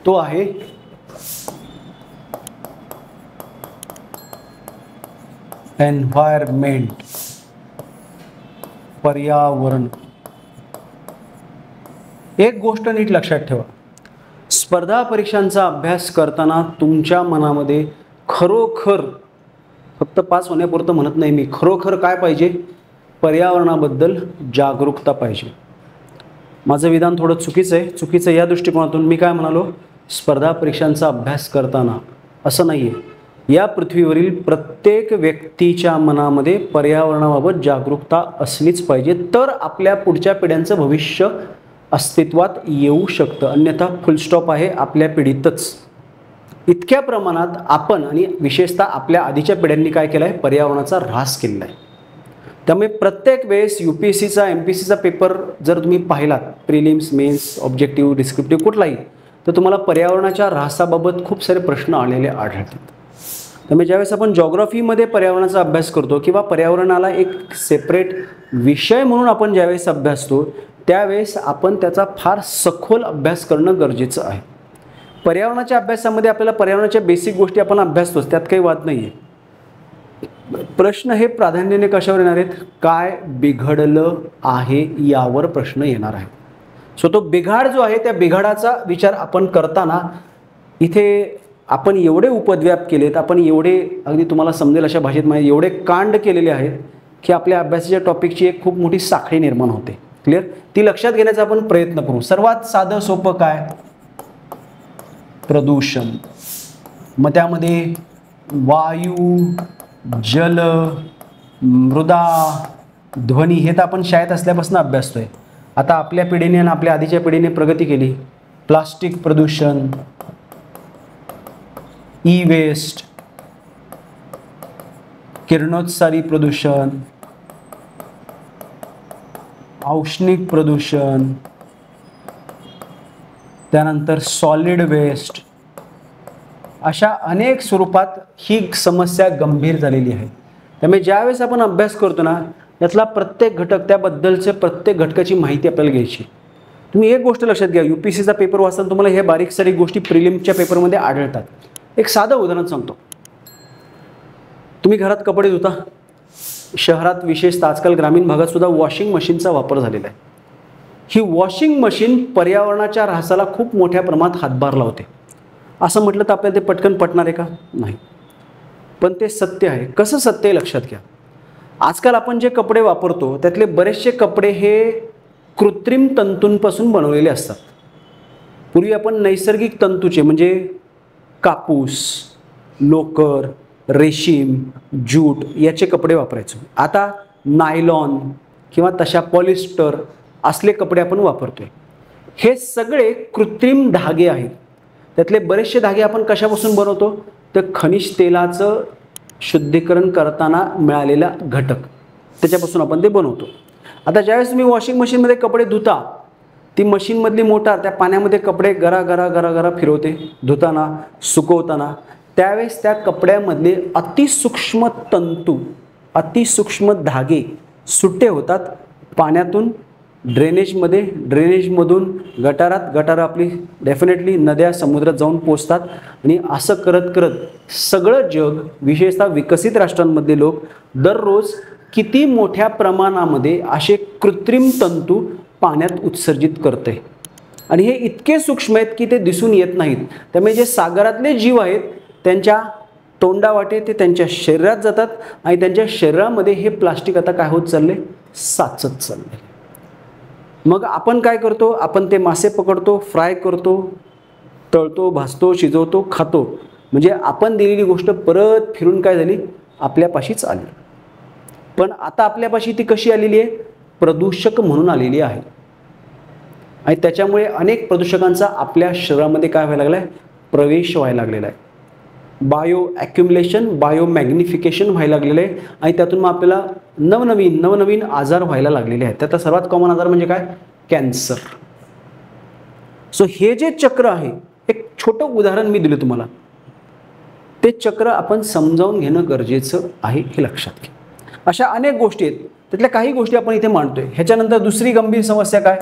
तो आहे एन्व्हायरमेंट, पर्यावरण. एक गोष्ट नीट लक्षात ठेवा, स्पर्धा परीक्षांचा अभ्यास करताना तुमच्या मनामध्ये खरोखर, फक्त पास होण्यापुरतं म्हणत नाही मी, खरोखर काय पाहिजे, पर्यावरणाबद्दल जागरूकता पाहिजे. माझं विधान थोडं चुकीचं या दृष्टिकोनातून मी काय म्हणालो, स्पर्धा परीक्षांचा अभ्यास करताना असं नाही आहे, या पृथ्वीवरील प्रत्येक व्यक्तीच्या मनामध्ये पर्यावरणाबाबत जागरूकता असलीच पाहिजे, तर आपल्या पुढच्या पिढ्यांचं भविष्य अस्तित्वात येऊ शकतं. अन्यथा फुलस्टॉप आहे आपल्या पिढीतच. इतक्या प्रमाणात आपण आणि विशेषतः आपल्या आधीच्या पिढ्यांनी काय केलं आहे, पर्यावरणाचा ऱ्हास केलेला आहे. त्यामुळे प्रत्येक वेळेस UPSCचा MPSCचा पेपर जर तुम्ही पाहिलात, प्रिलिम्स, मेन्स, ऑब्जेक्टिव्ह, डिस्क्रिप्टिव्ह कुठलाही, तर तुम्हाला पर्यावरणाच्या ऱ्हासाबाबत खूप सारे प्रश्न आलेले आढळतात. त्यामुळे ज्यावेळेस आपण जॉग्राफीमध्ये पर्यावरणाचा अभ्यास करतो किंवा पर्यावरणाला एक सेपरेट विषय म्हणून आपण ज्यावेळेस अभ्यासतो, त्यावेळेस आपण त्याचा फार सखोल अभ्यास करणं गरजेचं आहे. पर्यावरणाच्या अभ्यासामध्ये आपल्याला पर्यावरणाच्या बेसिक गोष्टी आपण अभ्यासतोच, त्यात काही वाद नाही आहे. प्रश्न हे प्राधान्याने कशावर येणार आहेत, काय बिघडलं आहे यावर प्रश्न येणार आहे. सो तो बिघाड जो आहे त्या बिघाडाचा विचार आपण करताना इथे आपण एवढे उपद्व्याप केलेत, आपण एवढे अगदी तुम्हाला समजेल अशा भाषेत माहिती एवढे कांड केलेले आहेत की आपल्या अभ्यासाच्या टॉपिकची एक खूप मोठी साखळी निर्माण होते. क्लिअर? ती लक्षात घेण्याचा आपण प्रयत्न करू. सर्वात साधं सोपं काय, प्रदूषण. मग त्यामध्ये वायू, जल, मृदा, ध्वनी हे तर आपण शाळेत असल्यापासून अभ्यासतोय. आता आपल्या पिढीने आणि आपल्या आधीच्या पिढीने प्रगती केली. प्लास्टिक प्रदूषण, ई वेस्ट, किरणोत्सारी प्रदूषण, औष्णिक प्रदूषण, त्यानंतर सॉलिड वेस्ट, अशा अनेक स्वरूपात ही समस्या गंभीर झालेली आहे. त्यामुळे ज्यावेळेस आपण अभ्यास करतो ना, यातला प्रत्येक घटक, त्याबद्दलचे प्रत्येक घटकाची माहिती आपल्याला घ्यायची. तुम्ही एक गोष्ट लक्षात घ्या, UPSCचा पेपर वाचताना तुम्हाला हे बारीक सारीक गोष्टी प्रिलिम्सच्या पेपरमध्ये आढळतात. एक साधं उदाहरण सांगतो. तुम्ही घरात कपडे धुता, शहरात विशेषतः आजकाल ग्रामीण भागात सुद्धा वॉशिंग मशीनचा वापर झालेला आहे. ही वॉशिंग मशीन पर्यावरणाच्या ऱ्हासाला खूप मोठ्या प्रमाणात हातभार लावते. असं म्हटलं तर आपल्याला ते पटकन पटणार आहे का? नाही. पण ते सत्य आहे. कसं सत्य आहे लक्षात घ्या. आजकाल आपण जे कपडे वापरतो त्यातले बरेचसे कपडे हे कृत्रिम तंतूंपासून बनवलेले असतात. पूर्वी आपण नैसर्गिक तंतूचे म्हणजे कापूस, लोकर, रेशीम, जूट याचे कपडे वापरायचो. आता नायलॉन किंवा तशा पॉलिस्टर असले कपडे आपण वापरतोय. हे सगळे कृत्रिम धागे आहेत. त्यातले बरेचसे धागे आपण कशापासून बनवतो, तर खनिज तेलाचं शुद्धीकरण करताना मिळालेला घटक, त्याच्यापासून आपण ते बनवतो. आता ज्यावेळेस तुम्ही वॉशिंग मशीनमध्ये कपडे धुता, ती मशीनमधली मोटार त्या पाण्यामध्ये कपडे गरा गरा गरा गरा फिरवते धुताना, सुकवताना. त्यावेळेस त्या कपड्यामधले अतिसूक्ष्म तंतू, अतिसूक्ष्म धागे सुट्टे होतात पाण्यातून ड्रेनेजमध्ये, ड्रेनेजमधून गटारात, गटारं आपली डेफिनेटली नद्या समुद्रात जाऊन पोचतात. आणि असं करत करत सगळं जग, विशेषतः विकसित राष्ट्रांमधले लोक दररोज किती मोठ्या प्रमाणामध्ये असे कृत्रिम तंतू पाण्यात उत्सर्जित करते. आणि हे इतके सूक्ष्म आहेत की ते दिसून येत नाहीत. त्यामुळे जे सागरातले जीव आहेत त्यांच्या तोंडावाटे ते त्यांच्या शरीरात जातात आणि त्यांच्या शरीरामध्ये हे प्लास्टिक आता काय होत चालले, साचत चालले. मग आपण काय करतो, आपण ते मासे पकडतो, फ्राय करतो, तळतो, भाजतो, शिजवतो, खातो. म्हणजे आपण दिलेली गोष्ट परत फिरून काय झाली, आपल्यापाशीच आली. पण आता आपल्यापाशी ती कशी आलेली आहे, प्रदूषक म्हणून आलेली आहे. आणि त्याच्यामुळे अनेक प्रदूषकांचा आपल्या शरीरामध्ये काय व्हायला लागला आहे, प्रवेश व्हायला लागलेला आहे. बायो ॲक्युम्युलेशन, बायो मॅग्निफिकेशन व्हायला लागलेलं आहे. आणि त्यातून मग आपल्याला नवनवीन आजार व्हायला लागलेले आहेत. त्याचा सर्वात कॉमन आजार म्हणजे काय, कॅन्सर. सो हे जे चक्र आहे, एक छोटं उदाहरण मी दिलं तुम्हाला, ते चक्र आपण समजावून घेणं गरजेचं आहे, हे लक्षात घ्या. अशा अनेक गोष्टी आहेत, त्यातल्या काही गोष्टी आपण इथे मांडतोय. ह्याच्यानंतर दुसरी गंभीर समस्या काय,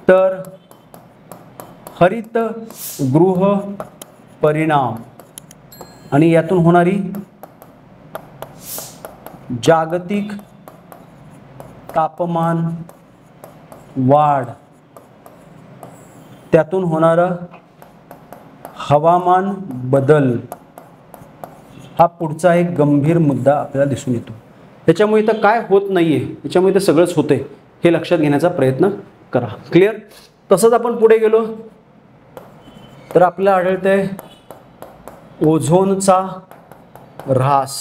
तर हरितगृह परिणाम आणि यातून होणारी जागतिक तापमान वाढ, त्यातून होणारा हवामान बदल, हा पुढचा एक गंभीर मुद्दा आपल्याला दिसून येतो. त्याच्यामुळे इथं काय होत नाहीये, त्याच्यामुळे इथं सगळंच होतंय हे लक्षात घेण्याचा प्रयत्न करा. क्लिअर. तसंच आपण पुढे गेलो तर आपल्याला आढळतंय ओझोनचा ऱ्हास.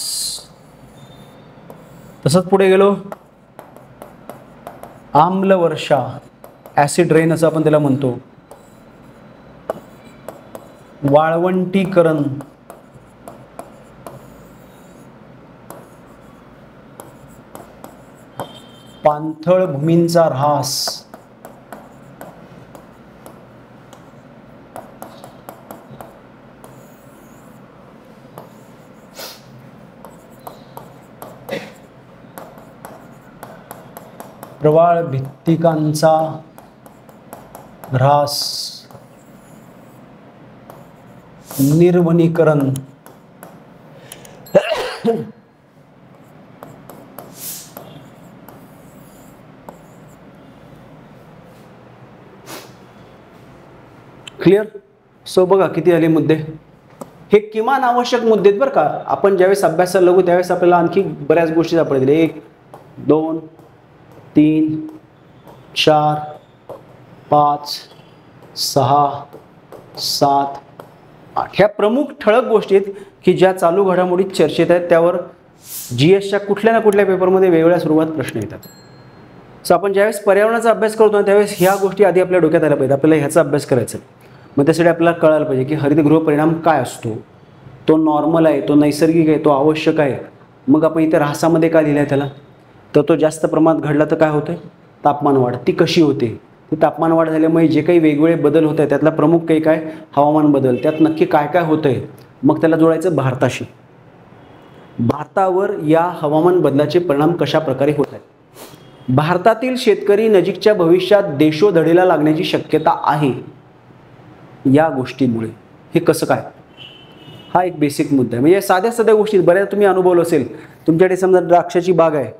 तसंच पुढे गेलो आम्लवर्षा, ॲसिड रेन असं आपण त्याला म्हणतो, वाळवंटीकरण, पाणथळ भूमींचा ऱ्हास, प्रवाळ भित्तिकांचा ऱ्हास, निर्वनीकरण, क्लिअर. सो बघा किती आले मुद्दे. हे किमान आवश्यक मुद्दे आहेत बरं का. आपण ज्यावेळेस अभ्यासाला लागू त्यावेळेस आपल्याला आणखी बऱ्याच गोष्टी सापडतील. 1 2 3 4 5 6 7 8 ह्या प्रमुख ठळक गोष्टी आहेत की ज्या चालू घडामोडीत चर्चेत आहेत. त्यावर GSच्या कुठल्या ना कुठल्या पेपरमध्ये वेगवेगळ्या स्वरूपात प्रश्न येतात. सो आपण ज्यावेळेस पर्यावरणाचा अभ्यास करतो ना त्यावेळेस ह्या गोष्टी आधी आपल्या डोक्यात आल्या पाहिजे. आपल्याला ह्याचा अभ्यास करायचा आहे. मग त्यासाठी आपल्याला कळायला पाहिजे की हरितगृह परिणाम काय असतो, तो नॉर्मल आहे, तो नैसर्गिक आहे, तो आवश्यक आहे. मग आपण इथे ऱ्हासामध्ये काय लिहिलं आहे त्याला, तर तो जास्त प्रमाणात घडला तर काय होतं, तापमान वाढ. ती कशी होते, ती तापमान वाढ झाल्यामुळे जे काही वेगवेगळे बदल होत आहेत त्यातला प्रमुख काही काय हवामान बदल, त्यात नक्की काय काय होतं आहे. मग त्याला जोडायचं भारताशी. भारतावर या हवामान बदलाचे परिणाम कशा प्रकारे होत आहेत. भारतातील शेतकरी नजीकच्या भविष्यात देशोधडीला लागण्याची शक्यता आहे या गोष्टीमुळे. हे कसं काय, हा एक बेसिक मुद्दा आहे. म्हणजे साध्या साध्या गोष्टी बऱ्याच तुम्ही अनुभवलं असेल. तुमच्याकडे समजा द्राक्षाची बाग आहे,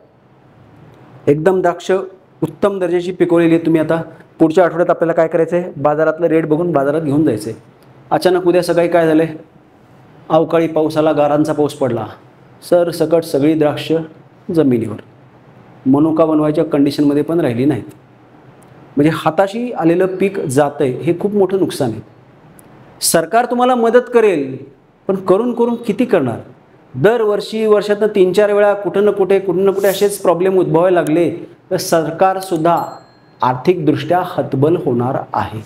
एकदम द्राक्ष उत्तम दर्जाची पिकवलेली आहे. तुम्ही आता पुढच्या आठवड्यात आपल्याला काय करायचं आहे, बाजारातलं रेट बघून बाजारात घेऊन जायचं आहे. अचानक उद्या सकाळी काय झालं आहे, अवकाळी पाऊस आला, गारांचा पाऊस पडला, सरसकट सगळी द्राक्ष जमिनीवर, मनुका बनवायच्या कंडिशनमध्ये पण राहिली नाहीत. म्हणजे हाताशी आलेलं पीक जातं आहे. हे खूप मोठं नुकसान आहे. सरकार तुम्हाला मदत करेल, पण करून करून किती करणार. दरवर्षी वर्षातनं 3-4 वेळा कुठं ना कुठे असेच प्रॉब्लेम उद्भवायला लागले तर सरकारसुद्धा आर्थिकदृष्ट्या हतबल होणार आहे.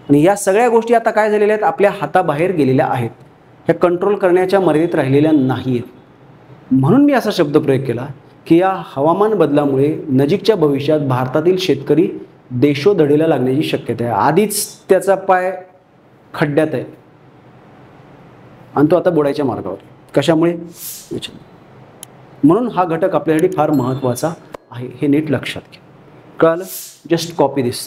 आणि या सगळ्या गोष्टी आता काय झालेल्या आहेत, आपल्या हाताबाहेर गेलेल्या आहेत. ह्या कंट्रोल करण्याच्या मर्यादेत राहिलेल्या नाही आहेत. म्हणून मी असा शब्दप्रयोग केला की या हवामान बदलामुळे नजीकच्या भविष्यात भारतातील शेतकरी देशोधडीला लागण्याची शक्यता आहे. आधीच त्याचा पाय खड्ड्यात आहे आणि तो आता बुडायच्या मार्गावर. कशामुळे, म्हणून हा घटक आपल्यासाठी फार महत्त्वाचा आहे. हे नीट लक्षात घ्या. कळलं. जस्ट कॉपी दिस.